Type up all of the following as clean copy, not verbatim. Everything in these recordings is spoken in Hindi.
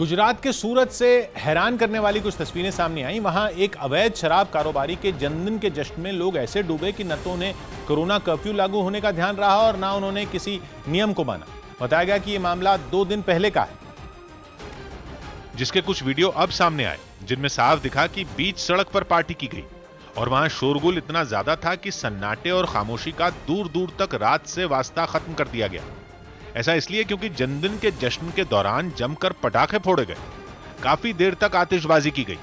गुजरात के सूरत से हैरान करने वाली कुछ तस्वीरें सामने आई। वहां एक अवैध शराब कारोबारी के जन्मदिन के जश्न में लोग ऐसे डूबे कि न तो उन्हें कोरोना कर्फ्यू लागू होने का ध्यान रहा और न उन्होंने किसी नियम को माना। बताया गया कि यह मामला 2 दिन पहले का है, जिसके कुछ वीडियो अब सामने आए जिनमें साफ दिखा कि बीच सड़क पर पार्टी की गई और वहां शोरगुल इतना ज्यादा था कि सन्नाटे और खामोशी का दूर दूर तक रात से वास्ता खत्म कर दिया गया। ऐसा इसलिए क्योंकि जन्मदिन के जश्न के दौरान जमकर पटाखे फोड़े गए, काफी देर तक आतिशबाजी की गई।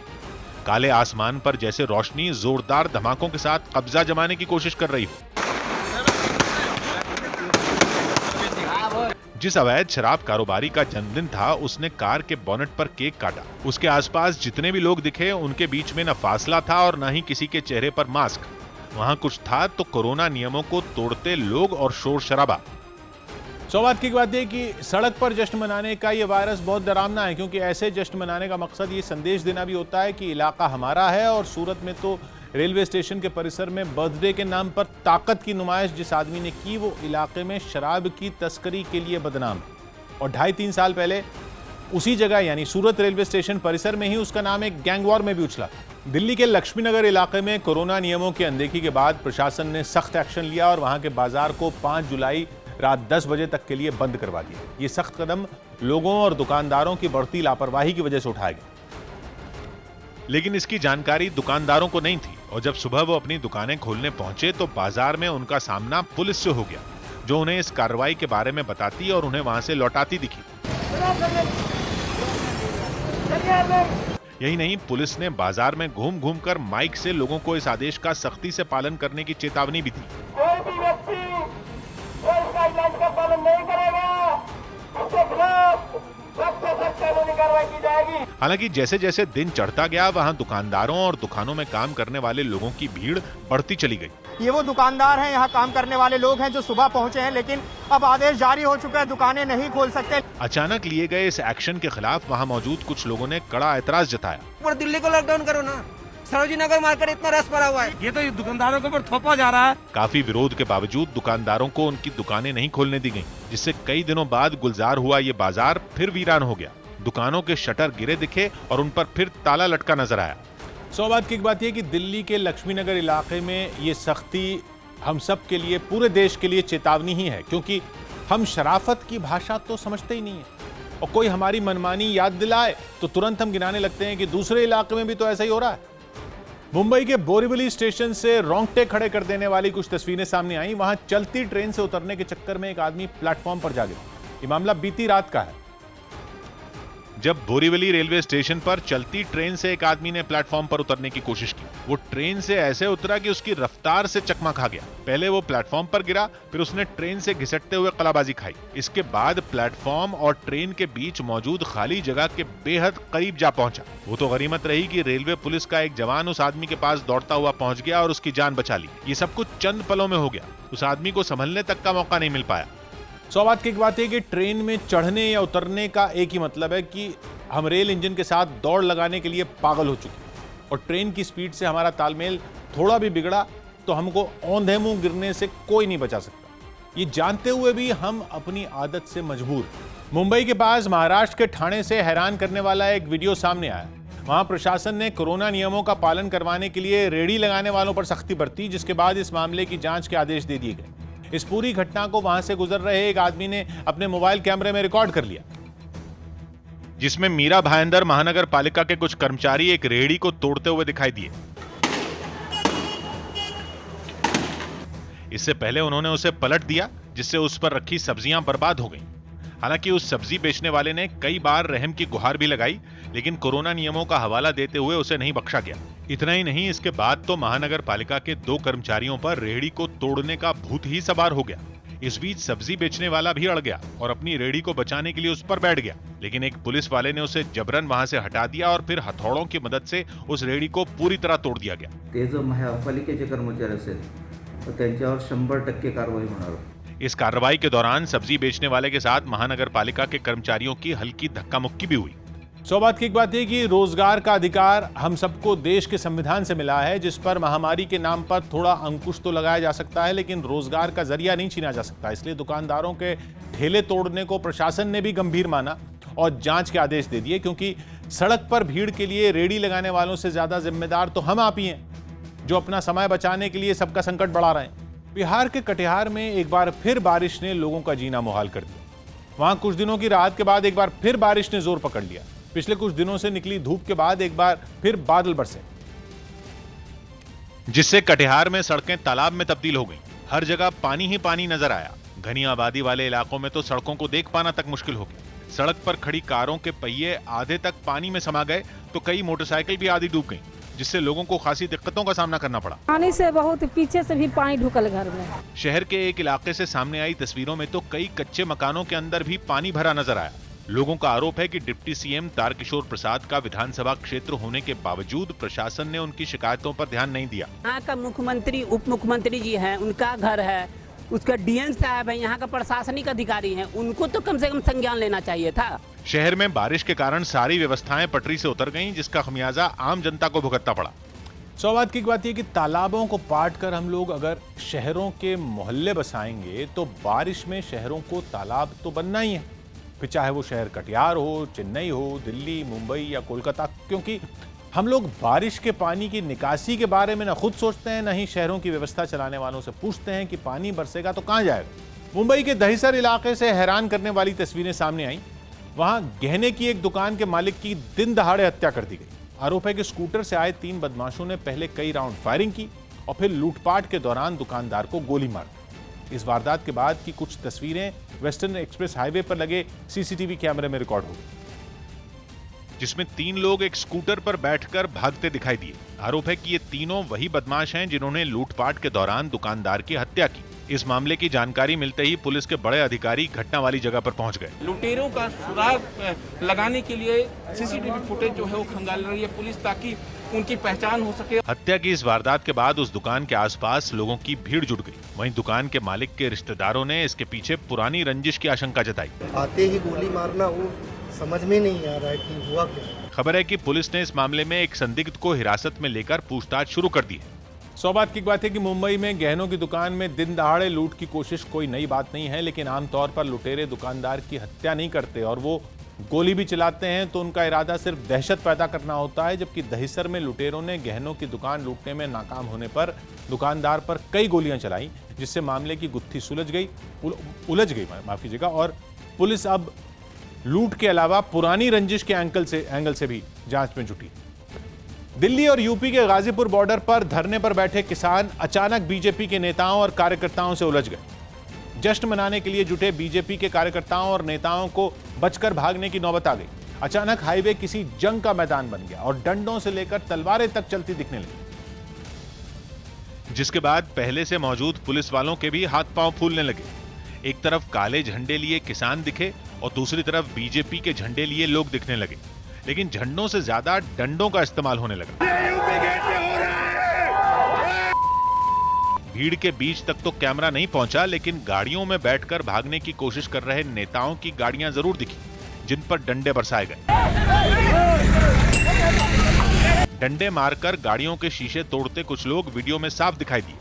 काले आसमान पर जैसे रोशनी जोरदार धमाकों के साथ कब्जा जमाने की कोशिश कर रही हो। जिस अवैध शराब कारोबारी का जन्मदिन था उसने कार के बोनेट पर केक काटा। उसके आसपास जितने भी लोग दिखे उनके बीच में न फासला था और न ही किसी के चेहरे पर मास्क। वहां कुछ था तो कोरोना नियमों को तोड़ते लोग और शोर शराबा। सौभाग्य की बात यह कि सड़क पर जश्न मनाने का यह वायरस बहुत डरावना है, क्योंकि ऐसे जश्न मनाने का मकसद ये संदेश देना भी होता है कि इलाका हमारा है। और सूरत में तो रेलवे स्टेशन के परिसर में बर्थडे के नाम पर ताकत की नुमाइश जिस आदमी ने की वो इलाके में शराब की तस्करी के लिए बदनाम है। और 2.5-3 साल पहले उसी जगह यानी सूरत रेलवे स्टेशन परिसर में ही उसका नाम एक गैंग वॉर में भी उछला। दिल्ली के लक्ष्मीनगर इलाके में कोरोना नियमों की अनदेखी के बाद प्रशासन ने सख्त एक्शन लिया और वहां के बाजार को 5 जुलाई रात 10 बजे तक के लिए बंद करवा दिया। ये सख्त कदम लोगों और दुकानदारों की बढ़ती लापरवाही की वजह से उठाया गया। लेकिन इसकी जानकारी दुकानदारों को नहीं थी और जब सुबह वो अपनी दुकानें खोलने पहुंचे तो बाजार में उनका सामना पुलिस से हो गया, जो उन्हें इस कार्रवाई के बारे में बताती और उन्हें वहां से लौटाती दिखी। यही नहीं, पुलिस ने बाजार में घूम घूम कर माइक से लोगों को इस आदेश का सख्ती से पालन करने की चेतावनी भी दी। कोई भी व्यक्ति गाइडलाइन का पालन नहीं करेगा, उसके खिलाफ सख्त से सख्त कानूनी कार्रवाई की जाएगी। हालांकि जैसे जैसे दिन चढ़ता गया वहां दुकानदारों और दुकानों में काम करने वाले लोगों की भीड़ बढ़ती चली गई। ये वो दुकानदार हैं, यहाँ काम करने वाले लोग हैं जो सुबह पहुंचे हैं, लेकिन अब आदेश जारी हो चुका है, दुकानें नहीं खोल सकते। अचानक लिए गए इस एक्शन के खिलाफ वहां मौजूद कुछ लोगों ने कड़ा एतराज जताया। पर दिल्ली को लॉकडाउन करो ना, सरोजिनी नगर मार्केट इतना रस भरा हुआ है, ये तो दुकानदारों के ऊपर थोपा जा रहा है। काफी विरोध के बावजूद दुकानदारों को उनकी दुकानें नहीं खोलने दी गईं, जिससे कई दिनों बाद गुलजार हुआ ये बाजार फिर वीरान हो गया। दुकानों के शटर गिरे दिखे और उन पर फिर ताला लटका नजर आया। सौभाग्य की बात यह कि दिल्ली के लक्ष्मीनगर इलाके में ये सख्ती हम सब के लिए, पूरे देश के लिए चेतावनी ही है, क्योंकि हम शराफत की भाषा तो समझते ही नहीं है और कोई हमारी मनमानी याद दिलाए तो तुरंत हम गिनाने लगते हैं कि दूसरे इलाके में भी तो ऐसा ही हो रहा है। मुंबई के बोरीवली स्टेशन से रोंगटे खड़े कर देने वाली कुछ तस्वीरें सामने आई। वहां चलती ट्रेन से उतरने के चक्कर में एक आदमी प्लेटफॉर्म पर जा गिरा। ये मामला बीती रात का है, जब बोरीवली रेलवे स्टेशन पर चलती ट्रेन से एक आदमी ने प्लेटफॉर्म पर उतरने की कोशिश की। वो ट्रेन से ऐसे उतरा कि उसकी रफ्तार से चकमा खा गया। पहले वो प्लेटफॉर्म पर गिरा, फिर उसने ट्रेन से घिसटते हुए कलाबाजी खाई। इसके बाद प्लेटफॉर्म और ट्रेन के बीच मौजूद खाली जगह के बेहद करीब जा पहुंचा। वो तो गनीमत रही कि रेलवे पुलिस का एक जवान उस आदमी के पास दौड़ता हुआ पहुंच गया और उसकी जान बचा ली। ये सब कुछ चंद पलों में हो गया, उस आदमी को संभलने तक का मौका नहीं मिल पाया। सौभाग्य की बात है कि ट्रेन में चढ़ने या उतरने का एक ही मतलब है कि हम रेल इंजन के साथ दौड़ लगाने के लिए पागल हो चुके हैं और ट्रेन की स्पीड से हमारा तालमेल थोड़ा भी बिगड़ा तो हमको औंधे मुंह गिरने से कोई नहीं बचा सकता। ये जानते हुए भी हम अपनी आदत से मजबूर। मुंबई के पास महाराष्ट्र के ठाणे से हैरान करने वाला एक वीडियो सामने आया। वहां प्रशासन ने कोरोना नियमों का पालन करवाने के लिए रेहड़ी लगाने वालों पर सख्ती बरती, जिसके बाद इस मामले की जांच के आदेश दे दिए गए। इस पूरी घटना को वहां से गुजर रहे एक आदमी ने अपने मोबाइल कैमरे में रिकॉर्ड कर लिया, जिसमें मीरा भाईंदर महानगर पालिका के कुछ कर्मचारी एक रेहड़ी को तोड़ते हुए दिखाई दिए। इससे पहले उन्होंने उसे पलट दिया, जिससे उस पर रखी सब्जियां बर्बाद हो गईं। हालांकि उस सब्जी बेचने वाले ने कई बार रहम की गुहार भी लगाई, लेकिन कोरोना नियमों का हवाला देते हुए उसे नहीं बख्शा गया। इतना ही नहीं, इसके बाद तो महानगर पालिका के 2 कर्मचारियों पर रेहड़ी को तोड़ने का भूत ही सवार हो गया। इस बीच सब्जी बेचने वाला भी अड़ गया और अपनी रेहड़ी को बचाने के लिए उस पर बैठ गया, लेकिन एक पुलिस वाले ने उसे जबरन वहां से हटा दिया और फिर हथौड़ों की मदद से उस रेहड़ी को पूरी तरह तोड़ दिया गया। ते जो महापालिकेचे कर्मचारी असेल तर त्यांच्यावर 100% कारवाई होणार। इस कार्रवाई के दौरान सब्जी बेचने वाले के साथ महानगर पालिका के कर्मचारियों की हल्की धक्का मुक्की भी हुई। सौभाग्य की बात है कि रोजगार का अधिकार हम सबको देश के संविधान से मिला है, जिस पर महामारी के नाम पर थोड़ा अंकुश तो लगाया जा सकता है, लेकिन रोजगार का जरिया नहीं छीना जा सकता। इसलिए दुकानदारों के ठेले तोड़ने को प्रशासन ने भी गंभीर माना और जांच के आदेश दे दिए, क्योंकि सड़क पर भीड़ के लिए रेडी लगाने वालों से ज्यादा जिम्मेदार तो हम आप ही हैं, जो अपना समय बचाने के लिए सबका संकट बढ़ा रहे हैं। बिहार के कटिहार में एक बार फिर बारिश ने लोगों का जीना मुहाल कर दिया। वहां कुछ दिनों की राहत के बाद एक बार फिर बारिश ने जोर पकड़ लिया। पिछले कुछ दिनों से निकली धूप के बाद एक बार फिर बादल बरसे, जिससे कटिहार में सड़कें तालाब में तब्दील हो गईं। हर जगह पानी ही पानी नजर आया। घनी आबादी वाले इलाकों में तो सड़कों को देख पाना तक मुश्किल हो गया। सड़क पर खड़ी कारों के पहिए आधे तक पानी में समा गए तो कई मोटरसाइकिल भी आधी डूब गईं, जिससे लोगों को खासी दिक्कतों का सामना करना पड़ा। पानी से बहुत पीछे से भी पानी ढुकल घर में। शहर के एक इलाके से सामने आई तस्वीरों में तो कई कच्चे मकानों के अंदर भी पानी भरा नजर आया। लोगों का आरोप है कि डिप्टी सीएम तारकिशोर प्रसाद का विधानसभा क्षेत्र होने के बावजूद प्रशासन ने उनकी शिकायतों पर ध्यान नहीं दिया। यहाँ का मुख्यमंत्री उप मुख्यमंत्री जी हैं, उनका घर है, उसका डीएम साहब है, यहाँ का प्रशासनिक अधिकारी हैं, उनको तो कम से कम संज्ञान लेना चाहिए था। शहर में बारिश के कारण सारी व्यवस्थाएं पटरी से उतर गईं, जिसका खमियाजा आम जनता को भुगतना पड़ा। सौभाग्य की बात यह कि तालाबों को पाट कर हम लोग अगर शहरों के मोहल्ले बसाएंगे तो बारिश में शहरों को तालाब तो बनना ही है, फिर चाहे वो शहर कटिहार हो, चेन्नई हो, दिल्ली, मुंबई या कोलकाता, क्योंकि हम लोग बारिश के पानी की निकासी के बारे में न खुद सोचते हैं, न ही शहरों की व्यवस्था चलाने वालों से पूछते हैं कि पानी बरसेगा तो कहां जाएगा। मुंबई के दहिसर इलाके से हैरान करने वाली तस्वीरें सामने आई। वहां गहने की एक दुकान के मालिक की दिन दहाड़े हत्या कर दी गई। आरोप है कि स्कूटर से आए 3 बदमाशों ने पहले कई राउंड फायरिंग की और फिर लूटपाट के दौरान दुकानदार को गोली मार दी। इस वारदात के बाद की कुछ तस्वीरें वेस्टर्न एक्सप्रेस हाईवे पर लगे सीसीटीवी कैमरे में रिकॉर्ड हो गई, जिसमें 3 लोग एक स्कूटर पर बैठकर भागते दिखाई दिए। आरोप है कि ये तीनों वही बदमाश हैं जिन्होंने लूटपाट के दौरान दुकानदार की हत्या की। इस मामले की जानकारी मिलते ही पुलिस के बड़े अधिकारी घटना वाली जगह पर पहुंच गए। लुटेरों का सुराग लगाने के लिए सीसीटीवी फुटेज जो है वो खंगाल रही है पुलिस, ताकि उनकी पहचान हो सके। हत्या की इस वारदात के बाद उस दुकान के आसपास लोगों की भीड़ जुट गई। वहीं दुकान के मालिक के रिश्तेदारों ने इसके पीछे पुरानी रंजिश की आशंका जताई। आते ही गोली मारना, वो समझ में नहीं आ रहा है कि हुआ क्या। खबर है कि पुलिस ने इस मामले में एक संदिग्ध को हिरासत में लेकर पूछताछ शुरू कर दी है। सौभाग्य की बात है कि मुंबई में गहनों की दुकान में दिन दहाड़े लूट की कोशिश कोई नई बात नहीं है, लेकिन आमतौर पर लुटेरे दुकानदार की हत्या नहीं करते और वो गोली भी चलाते हैं तो उनका इरादा सिर्फ दहशत पैदा करना होता है। जबकि दहिसर में लुटेरों ने गहनों की दुकान लूटने में नाकाम होने पर दुकानदार पर कई गोलियां चलाई, जिससे मामले की गुत्थी उलझ गई माफ कीजिएगा, और पुलिस अब लूट के अलावा पुरानी रंजिश के एंगल से भी जांच में जुटी। दिल्ली और यूपी के गाजीपुर बॉर्डर पर धरने पर बैठे किसान अचानक बीजेपी के नेताओं और कार्यकर्ताओं से उलझ गए। जश्न मनाने के लिए जुटे बीजेपी के कार्यकर्ताओं और नेताओं को बचकर भागने की नौबत आ गई। अचानक हाईवे किसी जंग का मैदान बन गया और डंडों से लेकर तलवारें तक चलती दिखने लगी, जिसके बाद पहले से मौजूद पुलिस वालों के भी हाथ पांव फूलने लगे। एक तरफ काले झंडे लिए किसान दिखे और दूसरी तरफ बीजेपी के झंडे लिए लोग दिखने लगे, लेकिन झंडों से ज्यादा डंडों का इस्तेमाल होने लगा। भीड़ के बीच तक तो कैमरा नहीं पहुंचा, लेकिन गाड़ियों में बैठकर भागने की कोशिश कर रहे नेताओं की गाड़ियां जरूर दिखी, जिन पर डंडे बरसाए गए। डंडे मारकर गाड़ियों के शीशे तोड़ते कुछ लोग वीडियो में साफ दिखाई दिए।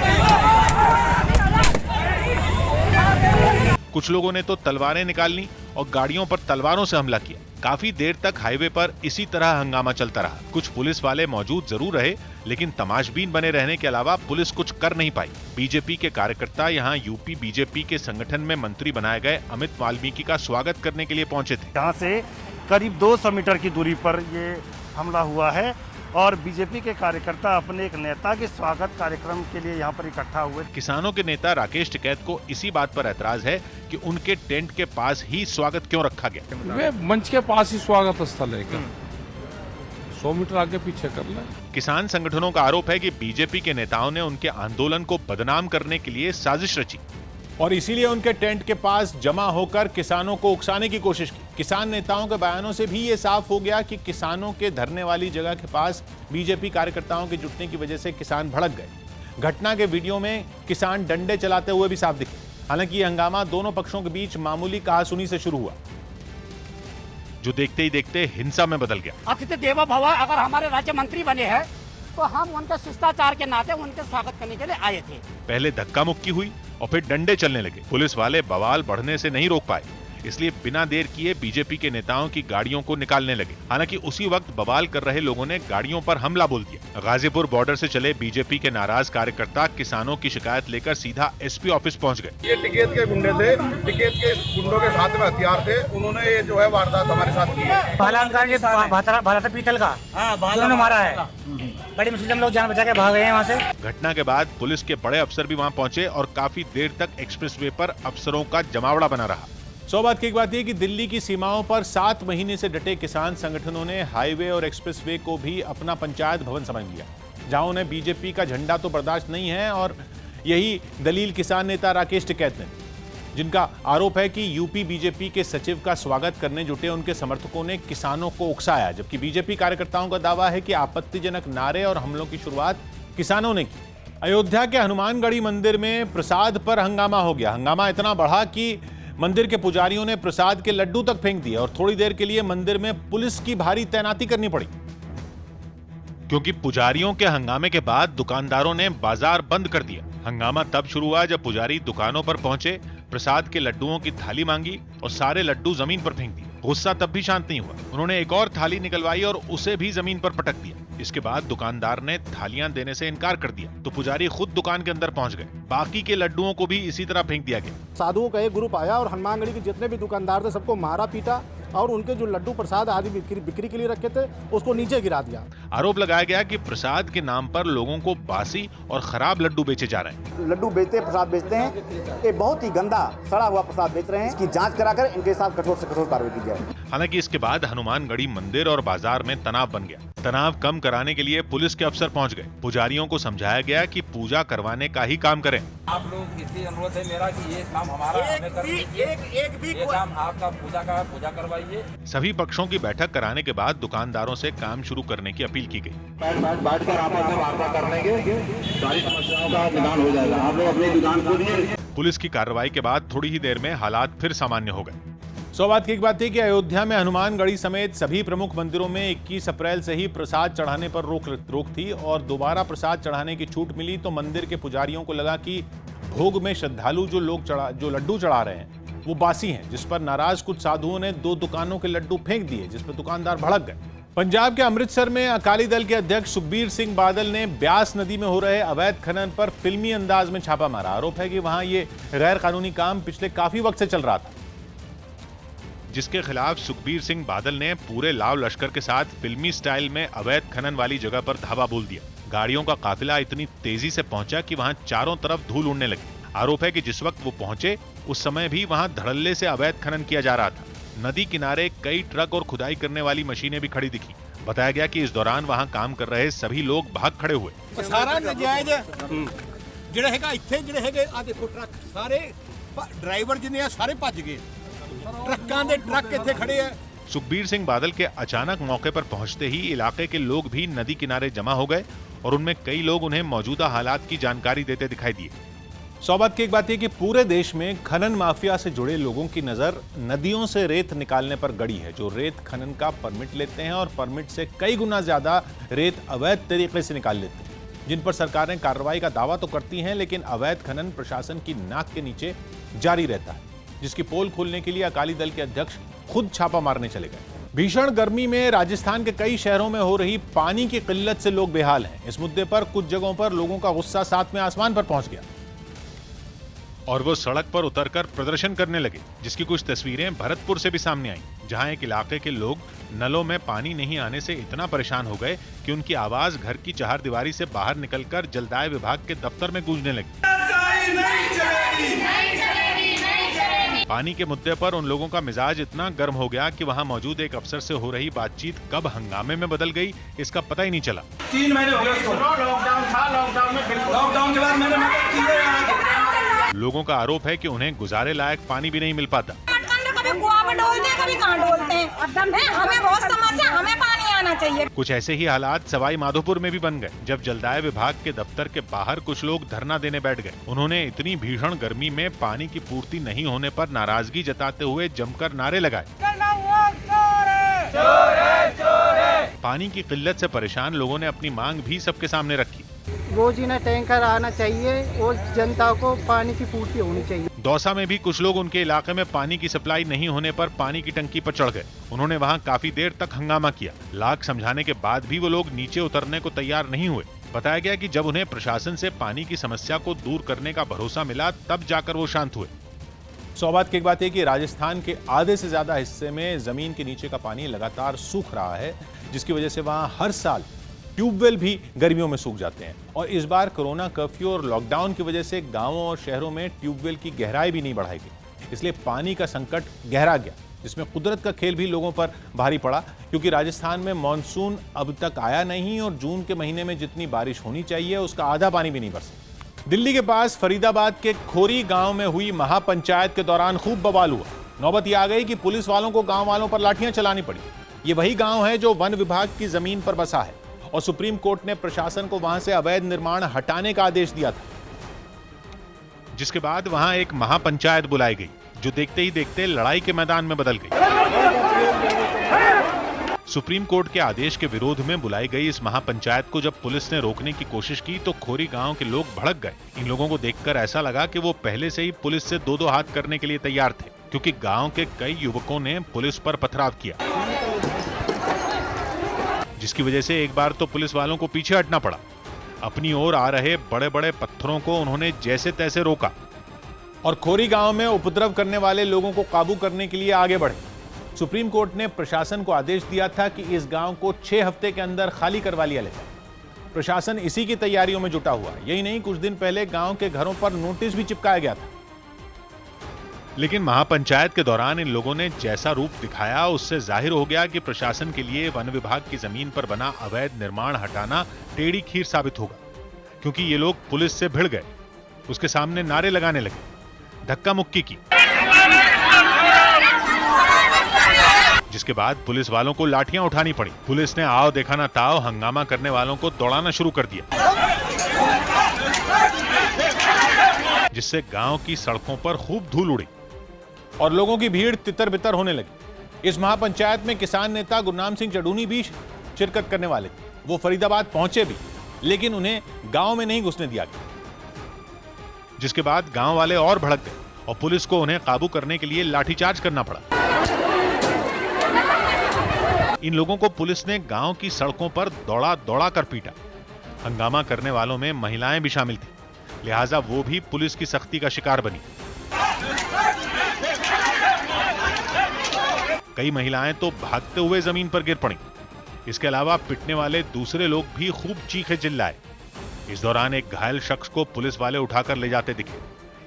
कुछ लोगों ने तो तलवारें निकाल ली और गाड़ियों पर तलवारों से हमला किया। काफी देर तक हाईवे पर इसी तरह हंगामा चलता रहा। कुछ पुलिस वाले मौजूद जरूर रहे, लेकिन तमाशबीन बने रहने के अलावा पुलिस कुछ कर नहीं पाई। बीजेपी के कार्यकर्ता यहां यूपी बीजेपी के संगठन में मंत्री बनाए गए अमित वाल्मीकि का स्वागत करने के लिए पहुंचे थे। यहाँ से करीब 200 मीटर की दूरी पर ये हमला हुआ है और बीजेपी के कार्यकर्ता अपने एक नेता के स्वागत कार्यक्रम के लिए यहाँ पर इकट्ठा हुए। किसानों के नेता राकेश टिकैत को इसी बात पर ऐतराज है कि उनके टेंट के पास ही स्वागत क्यों रखा गया। वे मंच के पास ही स्वागत स्थल है, 100 मीटर आगे पीछे कर ले। किसान संगठनों का आरोप है कि बीजेपी के नेताओं ने उनके आंदोलन को बदनाम करने के लिए साजिश रची और इसीलिए उनके टेंट के पास जमा होकर किसानों को उकसाने की कोशिश की। किसान नेताओं के बयानों से भी ये साफ हो गया कि किसानों के धरने वाली जगह के पास बीजेपी कार्यकर्ताओं के जुटने की वजह से किसान भड़क गए। घटना के वीडियो में किसान डंडे चलाते हुए भी साफ दिखे। हालांकि ये हंगामा दोनों पक्षों के बीच मामूली कहासुनी से शुरू हुआ, जो देखते ही देखते हिंसा में बदल गया। अतिथि देवो भव, अगर हमारे राज्य मंत्री बने हैं तो हम उनके शिष्टाचार के नाते उनके स्वागत करने के लिए आए थे। पहले धक्का मुक्की हुई और फिर डंडे चलने लगे। पुलिस वाले बवाल बढ़ने से नहीं रोक पाए। इसलिए बिना देर किए बीजेपी के नेताओं की गाड़ियों को निकालने लगे। हालांकि उसी वक्त बवाल कर रहे लोगों ने गाड़ियों पर हमला बोल दिया। गाजीपुर बॉर्डर से चले बीजेपी के नाराज कार्यकर्ता किसानों की शिकायत लेकर सीधा एसपी ऑफिस पहुंच गए। ये टिकैत के गुंडे थे, टिकैत के गुंडों के साथ में हथियार थे, उन्होंने ये जो है वारदात हमारे साथ की है। पीतल का दोनों मारा है, बड़ी मुश्किल हम लोग जान बचा के भाग गए हैं वहाँ से। घटना के बाद पुलिस के बड़े अफसर भी वहां पहुंचे और काफी देर तक एक्सप्रेसवे पर अफसरों का जमावड़ा बना रहा। सौ बात की एक बात यह कि दिल्ली की सीमाओं पर 7 महीने से डटे किसान संगठनों ने हाईवे और एक्सप्रेसवे को भी अपना पंचायत भवन समझ लिया, जहां उन्हें बीजेपी का झंडा तो बर्दाश्त नहीं है। और यही दलील किसान नेता राकेश टिकैत ने, जिनका आरोप है कि यूपी बीजेपी के सचिव का स्वागत करने जुटे उनके समर्थकों ने किसानों को उकसाया, जबकि बीजेपी कार्यकर्ताओं का दावा है कि आपत्तिजनक नारे और हमलों की शुरुआत किसानों ने की। अयोध्या के हनुमानगढ़ी मंदिर में प्रसाद पर हंगामा हो गया। हंगामा इतना बढ़ा कि मंदिर के पुजारियों ने प्रसाद के लड्डू तक फेंक दिए और थोड़ी देर के लिए मंदिर में पुलिस की भारी तैनाती करनी पड़ी, क्योंकि पुजारियों के हंगामे के बाद दुकानदारों ने बाजार बंद कर दिया। हंगामा तब शुरू हुआ जब पुजारी दुकानों पर पहुंचे, प्रसाद के लड्डुओं की थाली मांगी और सारे लड्डू जमीन पर फेंक दिए। गुस्सा तब भी शांत नहीं हुआ, उन्होंने एक और थाली निकलवाई और उसे भी जमीन पर पटक दिया। इसके बाद दुकानदार ने थालियां देने से इनकार कर दिया तो पुजारी खुद दुकान के अंदर पहुंच गए। बाकी के लड्डुओं को भी इसी तरह फेंक दिया गया। साधुओं का एक ग्रुप आया और हनुमानगढ़ी के जितने भी दुकानदार थे सबको मारा पीटा और उनके जो लड्डू प्रसाद आदि बिक्री के लिए रखे थे उसको नीचे गिरा दिया। आरोप लगाया गया कि प्रसाद के नाम पर लोगों को बासी और खराब लड्डू बेचे जा रहे हैं। लड्डू बेचते प्रसाद बेचते हैं, ये बहुत ही गंदा सड़ा हुआ प्रसाद बेच रहे हैं। इसकी जांच कराकर इनके साथ कठोर से कठोर कार्रवाई की जाए। हालांकि इसके बाद हनुमानगढ़ी मंदिर और बाजार में तनाव बन गया। तनाव कम कराने के लिए पुलिस के अफसर पहुंच गए। पुजारियों को समझाया गया कि पूजा करवाने का ही काम करें। आप लोग किसी अनुरोध है मेरा कि ये काम हमारा हमें कर दीजिए, ये काम आपका पूजा का पूजा करवाइए। सभी पक्षों की बैठक कराने के बाद दुकानदारों से काम शुरू करने की अपील की गई। बैठकर आपस में वार्ता कर लेंगे, सारी समस्याओं का निदान हो जाएगा। आप लोग अपनी दुकान खोलिए। पुलिस की कार्रवाई के बाद थोड़ी ही देर में हालात फिर सामान्य हो गए। सौ बात की एक बात है कि अयोध्या में हनुमानगढ़ी समेत सभी प्रमुख मंदिरों में 21 अप्रैल से ही प्रसाद चढ़ाने पर रोक थी और दोबारा प्रसाद चढ़ाने की छूट मिली तो मंदिर के पुजारियों को लगा कि भोग में श्रद्धालु जो लड्डू चढ़ा रहे हैं वो बासी हैं, जिस पर नाराज कुछ साधुओं ने 2 दुकानों के लड्डू फेंक दिए, जिस पर दुकानदार भड़क गए। पंजाब के अमृतसर में अकाली दल के अध्यक्ष सुखबीर सिंह बादल ने ब्यास नदी में हो रहे अवैध खनन पर फिल्मी अंदाज में छापा मारा। आरोप है कि वहां ये गैर कानूनी काम पिछले काफी वक्त से चल रहा था, जिसके खिलाफ सुखबीर सिंह बादल ने पूरे लाव लश्कर के साथ फिल्मी स्टाइल में अवैध खनन वाली जगह पर धावा बोल दिया। गाड़ियों का काफिला इतनी तेजी से पहुंचा कि वहां चारों तरफ धूल उड़ने लगी। आरोप है कि जिस वक्त वो पहुंचे उस समय भी वहां धड़ल्ले से अवैध खनन किया जा रहा था। नदी किनारे कई ट्रक और खुदाई करने वाली मशीनें भी खड़ी दिखी। बताया गया कि इस दौरान वहां काम कर रहे सभी लोग भाग खड़े हुए। सारा नजायज ਜਿਹੜੇ ਹੈਗਾ ਇੱਥੇ ਜਿਹੜੇ ਹੈਗੇ ਆ ਦੇਖੋ ਟਰੱਕ ਸਾਰੇ ड्राइवर जिन्हें सारे भज गए, ट्रकों के ट्रक इत्थे खड़े हैं। सुखबीर सिंह बादल के अचानक मौके पर पहुंचते ही इलाके के लोग भी नदी किनारे जमा हो गए और उनमें कई लोग उन्हें मौजूदा हालात की जानकारी देते दिखाई दिए। सौबत की एक बात यह कि पूरे देश में खनन माफिया से जुड़े लोगों की नजर नदियों से रेत निकालने पर गड़ी है, जो रेत खनन का परमिट लेते हैं और परमिट से कई गुना ज्यादा रेत अवैध तरीके से निकाल लेते हैं, जिन पर सरकारें कार्रवाई का दावा तो करती हैं, लेकिन अवैध खनन प्रशासन की नाक के नीचे जारी रहता है, जिसकी पोल खोलने के लिए अकाली दल के अध्यक्ष खुद छापा मारने चले गए। भीषण गर्मी में राजस्थान के कई शहरों में हो रही पानी की किल्लत से लोग बेहाल हैं। इस मुद्दे पर कुछ जगहों पर लोगों का गुस्सा सातवें आसमान पर पहुंच गया और वो सड़क पर उतरकर प्रदर्शन करने लगे, जिसकी कुछ तस्वीरें भरतपुर से भी सामने आई, जहां एक इलाके के लोग नलों में पानी नहीं आने से इतना परेशान हो गए कि उनकी आवाज घर की चहारदीवारी से बाहर निकलकर जलदाय विभाग के दफ्तर में गूंजने लगी। पानी के मुद्दे पर उन लोगों का मिजाज इतना गर्म हो गया कि वहां मौजूद एक अफसर से हो रही बातचीत कब हंगामे में बदल गई इसका पता ही नहीं चला। 3 महीने हो गए उसको, लॉकडाउन था, लॉकडाउन में बिल्कुल लॉकडाउन के बाद मैंने मदद की है। लोगों का आरोप है कि उन्हें गुजारे लायक पानी भी नहीं मिल पाता। कभी कुआं में डोलते हैं, कभी कहाँ डोलते हैं। हमें बहुत समस्या, हमें पानी आना चाहिए। कुछ ऐसे ही हालात सवाई माधोपुर में भी बन गए, जब जलदाय विभाग के दफ्तर के बाहर कुछ लोग धरना देने बैठ गए। उन्होंने इतनी भीषण गर्मी में पानी की पूर्ति नहीं होने पर नाराजगी जताते हुए जमकर नारे लगाए। पानी की किल्लत से परेशान लोगों ने अपनी मांग भी सबके सामने रखी। रोजीना टैंकर आना चाहिए और जनता को पानी की पूर्ति होनी चाहिए। दौसा में भी कुछ लोग उनके इलाके में पानी की सप्लाई नहीं होने पर पानी की टंकी पर चढ़ गए। उन्होंने वहां काफी देर तक हंगामा किया। लाख समझाने के बाद भी वो लोग नीचे उतरने को तैयार नहीं हुए। बताया गया कि जब उन्हें प्रशासन से पानी की समस्या को दूर करने का भरोसा मिला तब जाकर वो शांत हुए। सौभाग्य की एक बात है कि राजस्थान के आधे से ज्यादा हिस्से में जमीन के नीचे का पानी लगातार सूख रहा है, जिसकी वजह से वहां हर साल ट्यूबवेल भी गर्मियों में सूख जाते हैं। और इस बार कोरोना कर्फ्यू और लॉकडाउन की वजह से गांवों और शहरों में ट्यूबवेल की गहराई भी नहीं बढ़ाई गई, इसलिए पानी का संकट गहरा गया, जिसमें कुदरत का खेल भी लोगों पर भारी पड़ा। क्योंकि राजस्थान में मानसून अब तक आया नहीं और जून के महीने में जितनी बारिश होनी चाहिए उसका आधा पानी भी नहीं बरसा। दिल्ली के पास फरीदाबाद के खोरी गांव में हुई महापंचायत के दौरान खूब बवाल हुआ। नौबत यह आ गई कि पुलिस वालों को गांव वालों पर लाठियां चलानी पड़ी। ये वही गांव है जो वन विभाग की जमीन पर बसा है और सुप्रीम कोर्ट ने प्रशासन को वहां से अवैध निर्माण हटाने का आदेश दिया था, जिसके बाद वहां एक महापंचायत बुलाई गई, जो देखते ही देखते लड़ाई के मैदान में बदल गई। सुप्रीम कोर्ट के आदेश के विरोध में बुलाई गई इस महापंचायत को जब पुलिस ने रोकने की कोशिश की तो खोरी गांव के लोग भड़क गए। इन लोगों को देखकर ऐसा लगा कि वो पहले से ही पुलिस से दो हाथ करने के लिए तैयार थे, क्योंकि गांव के कई युवकों ने पुलिस पर पथराव किया, जिसकी वजह से एक बार तो पुलिस वालों को पीछे हटना पड़ा। अपनी ओर आ रहे बड़े बड़े पत्थरों को उन्होंने जैसे तैसे रोका और खोरी गांव में उपद्रव करने वाले लोगों को काबू करने के लिए आगे बढ़े। सुप्रीम कोर्ट ने प्रशासन को आदेश दिया था कि इस गांव को 6 हफ्ते के अंदर खाली करवा लिया जाए। प्रशासन इसी की तैयारियों में जुटा हुआ। यही नहीं, कुछ दिन पहले गांव के घरों पर नोटिस भी चिपकाया गया था। लेकिन महापंचायत के दौरान इन लोगों ने जैसा रूप दिखाया उससे जाहिर हो गया कि प्रशासन के लिए वन विभाग की जमीन पर बना अवैध निर्माण हटाना टेढ़ी खीर साबित होगा, क्योंकि ये लोग पुलिस से भिड़ गए, उसके सामने नारे लगाने लगे, धक्का मुक्की की, जिसके बाद पुलिस वालों को लाठियां उठानी पड़ी। पुलिस ने आओ देखा ना ताओ हंगामा करने वालों को दौड़ाना शुरू कर दिया, जिससे गांव की सड़कों पर खूब धूल उड़ी और लोगों की भीड़ तितर बितर होने लगी। इस महापंचायत में किसान नेता गुरनाम सिंह चढ़ूनी भी शिरकत करने वाले थे। वो फरीदाबाद पहुंचे भी, लेकिन उन्हें गांव में नहीं घुसने दिया गया, जिसके बाद गांव वाले और भड़क गए और पुलिस को उन्हें काबू करने के लिए लाठीचार्ज करना पड़ा। इन लोगों को पुलिस ने गांव की सड़कों पर दौड़ा दौड़ा कर पीटा। हंगामा करने वालों में महिलाएं भी शामिल थी, लिहाजा वो भी पुलिस की सख्ती का शिकार बनी। कई महिलाएं तो भागते हुए जमीन पर गिर पड़ी। इसके अलावा पिटने वाले दूसरे लोग भी खूब चीखे चिल्लाए। इस दौरान एक घायल शख्स को पुलिस वाले उठाकर ले जाते दिखे।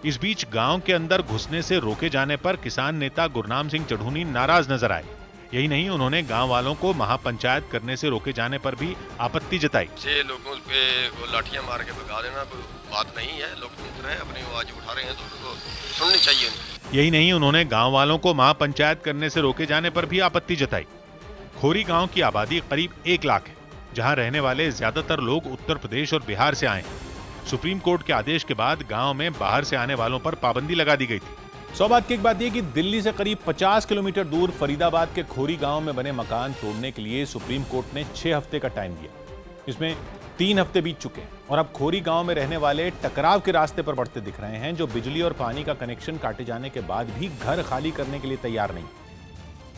इस बीच गांव के अंदर घुसने से रोके जाने पर किसान नेता गुरनाम सिंह चढ़ूनी नाराज नजर आए। यही नहीं, उन्होंने गांव वालों को महापंचायत करने से रोके जाने पर भी आपत्ति जताई। लोगों पे लाठियां मार के भगा देना कोई बात नहीं है, लोग सुन रहे हैं, अपनी आवाज उठा रहे हैं तो उनको सुननी चाहिए। यही नहीं, उन्होंने गांव वालों को महापंचायत करने से रोके जाने पर भी आपत्ति जताई। खोरी गांव की आबादी करीब 1 लाख है, जहां रहने वाले ज्यादातर लोग उत्तर प्रदेश और बिहार से आए हैं। सुप्रीम कोर्ट के आदेश के बाद गांव में बाहर से आने वालों पर पाबंदी लगा दी गई थी। सौभाग्य की एक बात यह कि दिल्ली से करीब 50 किलोमीटर दूर फरीदाबाद के खोरी गांव में बने मकान तोड़ने के लिए सुप्रीम कोर्ट ने 6 हफ्ते का टाइम दिया। इसमें 3 हफ्ते बीत चुके हैं और अब खोरी गांव में रहने वाले टकराव के रास्ते पर बढ़ते दिख रहे हैं, जो बिजली और पानी का कनेक्शन काटे जाने के बाद भी घर खाली करने के लिए तैयार नहीं।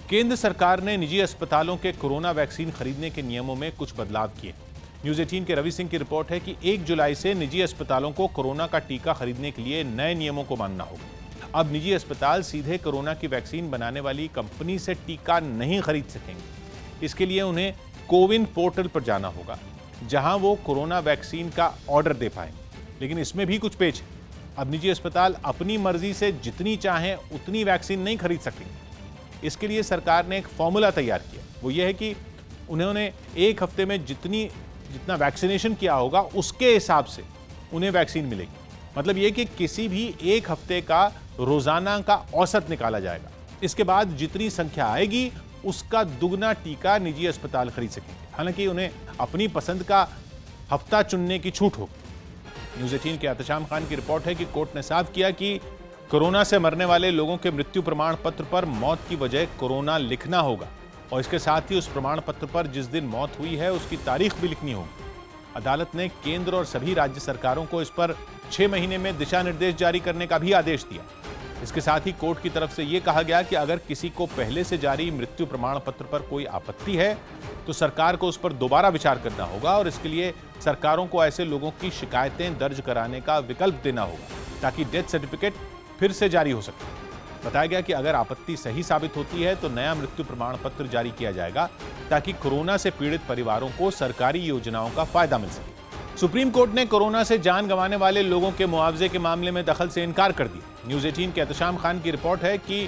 केंद्र सरकार ने निजी अस्पतालों के कोरोना वैक्सीन खरीदने के नियमों में कुछ बदलाव किए। न्यूज़ 18 के रवि सिंह की रिपोर्ट है कि 1 जुलाई से निजी अस्पतालों को कोरोना का टीका खरीदने के लिए नए नियमों को मानना होगा। अब निजी अस्पताल सीधे कोरोना की वैक्सीन बनाने वाली कंपनी से टीका नहीं खरीद सकेंगे। इसके लिए उन्हें कोविन पोर्टल पर जाना होगा, जहां वो कोरोना वैक्सीन का ऑर्डर दे पाएंगे। लेकिन इसमें भी कुछ पेच है। अब निजी अस्पताल अपनी मर्जी से जितनी चाहें उतनी वैक्सीन नहीं खरीद सकेंगे। इसके लिए सरकार ने एक फॉर्मूला तैयार किया। वो ये है कि उन्होंने 1 हफ्ते में जितना वैक्सीनेशन किया होगा उसके हिसाब से उन्हें वैक्सीन मिलेगी। मतलब ये कि किसी भी 1 हफ्ते का रोजाना का औसत निकाला जाएगा। इसके बाद जितनी संख्या आएगी उसका दुगना टीका निजी अस्पताल खरीद सकेंगे। हालांकि उन्हें अपनी पसंद का हफ्ता चुनने की छूट होगी। न्यूज़ 18 के एहतशाम खान की रिपोर्ट है कि कोर्ट ने साफ किया कि कोरोना से मरने वाले लोगों के मृत्यु प्रमाण पत्र पर मौत की वजह कोरोना लिखना होगा और इसके साथ ही उस प्रमाण पत्र पर जिस दिन मौत हुई है उसकी तारीख भी लिखनी होगी। अदालत ने केंद्र और सभी राज्य सरकारों को इस पर 6 महीने में दिशा निर्देश जारी करने का भी आदेश दिया। इसके साथ ही कोर्ट की तरफ से यह कहा गया कि अगर किसी को पहले से जारी मृत्यु प्रमाण पत्र पर कोई आपत्ति है तो सरकार को उस पर दोबारा विचार करना होगा और इसके लिए सरकारों को ऐसे लोगों की शिकायतें दर्ज कराने का विकल्प देना होगा ताकि डेथ सर्टिफिकेट फिर से जारी हो सके। बताया गया कि अगर आपत्ति सही साबित होती है तो नया मृत्यु प्रमाण पत्र जारी किया जाएगा ताकि कोरोना से पीड़ित परिवारों को सरकारी योजनाओं का फायदा मिल सके। सुप्रीम कोर्ट ने कोरोना से जान गंवाने वाले लोगों के मुआवजे के मामले में दखल से इनकार कर दिया। न्यूज़ 18 के एहतशाम खान की रिपोर्ट है कि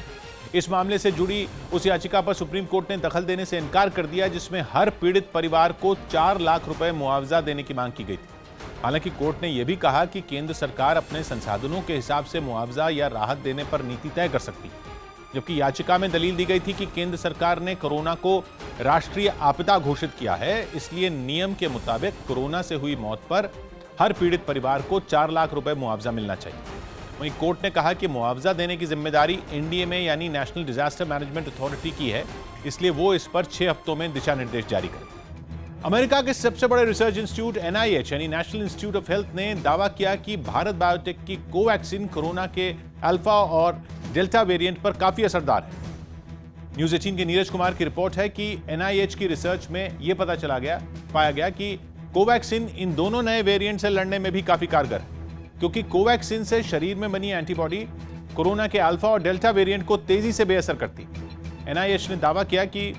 इस मामले से जुड़ी उस याचिका पर सुप्रीम कोर्ट ने दखल देने से इनकार कर दिया जिसमें हर पीड़ित परिवार को 4 लाख रुपए मुआवजा देने की मांग की गई थी। हालांकि कोर्ट ने यह भी कहा कि केंद्र सरकार अपने संसाधनों के हिसाब से मुआवजा या राहत देने पर नीति तय कर सकती है, जबकि याचिका में दलील दी गई थी कि केंद्र सरकार ने कोरोना को राष्ट्रीय आपदा घोषित किया है, इसलिए नियम के मुताबिक कोरोना से हुई मौत पर हर पीड़ित परिवार को 4 लाख रुपए मुआवजा मिलना चाहिए। वहीं कोर्ट ने कहा कि मुआवजा देने की जिम्मेदारी एनडीएमए यानी नेशनल डिजास्टर मैनेजमेंट अथॉरिटी की है, इसलिए वो इस पर 6 हफ्तों में दिशा निर्देश जारी करे। अमेरिका के सबसे बड़े रिसर्च इंस्टीट्यूट NIH यानी नेशनल इंस्टीट्यूट ऑफ हेल्थ ने दावा किया कि भारत बायोटेक की कोवैक्सीन कोरोना के अल्फा और डेल्टा वेरिएंट पर काफी असरदार है। न्यूज़ 18 के नीरज कुमार की रिपोर्ट है कि NIH की रिसर्च में यह पाया गया कि कोवैक्सीन इन दोनों नए वेरिएंट से लड़ने में भी काफी कारगर है, क्योंकि कोवैक्सीन से शरीर में बनी एंटीबॉडी कोरोना के अल्फा और डेल्टा वेरिएंट को तेजी से बेअसर करती है। NIH ने दावा किया कि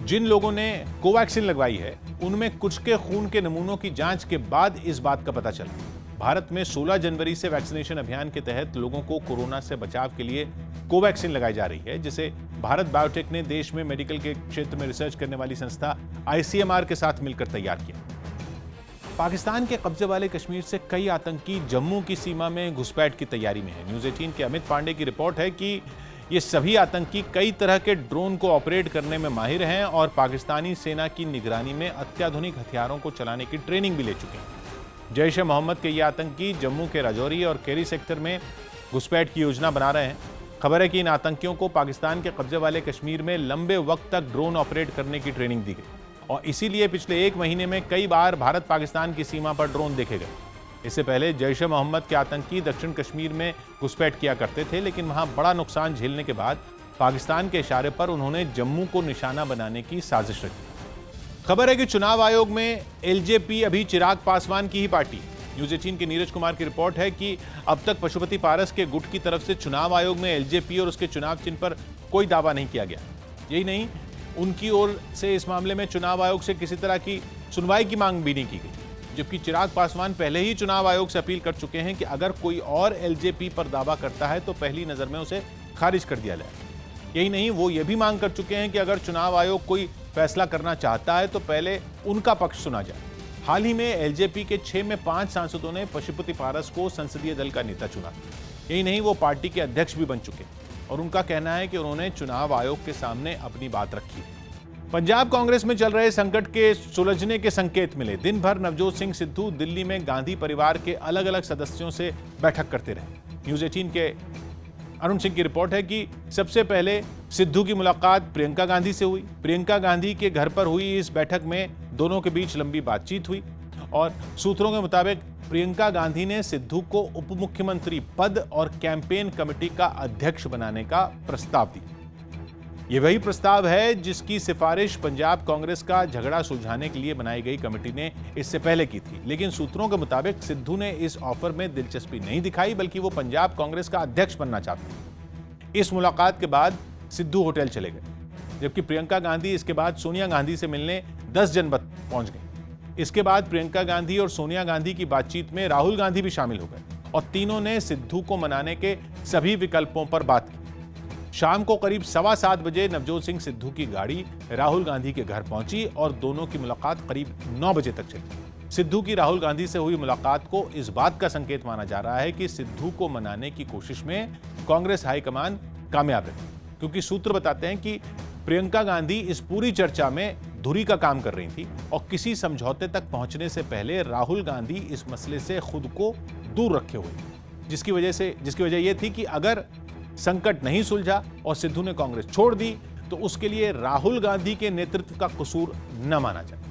जिन लोगों ने कोवैक्सीन लगवाई है उनमें कुछ के खून के नमूनों की जांच के बाद इस बात का पता चला। भारत में 16 जनवरी से वैक्सीनेशन अभियान के तहत लोगों को कोरोना से बचाव के लिए कोवैक्सीन लगाई जा रही है, जिसे भारत बायोटेक ने देश में मेडिकल के क्षेत्र में रिसर्च करने वाली संस्था ICMR के साथ मिलकर तैयार किया। पाकिस्तान के कब्जे वाले कश्मीर से कई आतंकी जम्मू की सीमा में घुसपैठ की तैयारी में है। न्यूज़ 18 के अमित पांडे की रिपोर्ट है कि ये सभी आतंकी कई तरह के ड्रोन को ऑपरेट करने में माहिर हैं और पाकिस्तानी सेना की निगरानी में अत्याधुनिक हथियारों को चलाने की ट्रेनिंग भी ले चुके हैं। जैश ए मोहम्मद के ये आतंकी जम्मू के राजौरी और केरी सेक्टर में घुसपैठ की योजना बना रहे हैं। खबर है कि इन आतंकियों को पाकिस्तान के कब्जे वाले कश्मीर में लंबे वक्त तक ड्रोन ऑपरेट करने की ट्रेनिंग दी गई और इसीलिए पिछले 1 महीने में कई बार भारत पाकिस्तान की सीमा पर ड्रोन देखे गए। इससे पहले जैश ए मोहम्मद के आतंकी दक्षिण कश्मीर में घुसपैठ किया करते थे, लेकिन वहां बड़ा नुकसान झेलने के बाद पाकिस्तान के इशारे पर उन्होंने जम्मू को निशाना बनाने की साजिश रची। खबर है कि चुनाव आयोग में LJP अभी चिराग पासवान की ही पार्टी। न्यूज़ 18 के नीरज कुमार की रिपोर्ट है कि अब तक पशुपति पारस के गुट की तरफ से चुनाव आयोग में LJP और उसके चुनाव चिन्ह पर कोई दावा नहीं किया गया। यही नहीं, उनकी ओर से इस मामले में चुनाव आयोग से किसी तरह की सुनवाई की मांग भी नहीं की गई, जबकि चिराग पासवान पहले ही चुनाव आयोग से अपील कर चुके हैं कि अगर कोई और LJP पर दावा करता है तो पहली नजर में उसे खारिज कर दिया जाए। यही नहीं, वो ये भी मांग कर चुके हैं कि अगर चुनाव आयोग कोई फैसला करना चाहता है तो पहले उनका पक्ष सुना जाए। हाल ही में LJP के 6 में 5 सांसदों ने पशुपति पारस को संसदीय दल का नेता चुना। यही नहीं, वो पार्टी के अध्यक्ष भी बन चुके और उनका कहना है कि उन्होंने चुनाव आयोग के सामने अपनी बात रखी। पंजाब कांग्रेस में चल रहे संकट के सुलझने के संकेत मिले। दिन भर नवजोत सिंह सिद्धू दिल्ली में गांधी परिवार के अलग अलग सदस्यों से बैठक करते रहे। न्यूज़ 18 के अरुण सिंह की रिपोर्ट है कि सबसे पहले सिद्धू की मुलाकात प्रियंका गांधी से हुई। प्रियंका गांधी के घर पर हुई इस बैठक में दोनों के बीच लंबी बातचीत हुई और सूत्रों के मुताबिक प्रियंका गांधी ने सिद्धू को उप मुख्यमंत्री पद और कैंपेन कमेटी का अध्यक्ष बनाने का प्रस्ताव दिया। यह वही प्रस्ताव है जिसकी सिफारिश पंजाब कांग्रेस का झगड़ा सुलझाने के लिए बनाई गई कमेटी ने इससे पहले की थी, लेकिन सूत्रों के मुताबिक सिद्धू ने इस ऑफर में दिलचस्पी नहीं दिखाई, बल्कि वो पंजाब कांग्रेस का अध्यक्ष बनना चाहते हैं। इस मुलाकात के बाद सिद्धू होटल चले गए, जबकि प्रियंका गांधी इसके बाद सोनिया गांधी से मिलने 10 जनवरी पहुंच गई। इसके बाद प्रियंका गांधी और सोनिया गांधी की बातचीत में राहुल गांधी भी शामिल हो गए और तीनों ने सिद्धू को मनाने के सभी विकल्पों पर बात की। शाम को करीब 7:15 बजे नवजोत सिंह सिद्धू की गाड़ी राहुल गांधी के घर पहुंची और दोनों की मुलाकात करीब 9 बजे तक चली। सिद्धू की राहुल गांधी से हुई मुलाकात को इस बात का संकेत माना जा रहा है कि सिद्धू को मनाने की कोशिश में कांग्रेस हाईकमान कामयाब रही, क्योंकि सूत्र बताते हैं कि प्रियंका गांधी इस पूरी चर्चा में धुरी का काम कर रही थी और किसी समझौते तक पहुंचने से पहले राहुल गांधी इस मसले से खुद को दूर रखे हुए, जिसकी वजह यह थी कि अगर संकट नहीं सुलझा और सिद्धू ने कांग्रेस छोड़ दी तो उसके लिए राहुल गांधी के नेतृत्व का कसूर न माना जाए।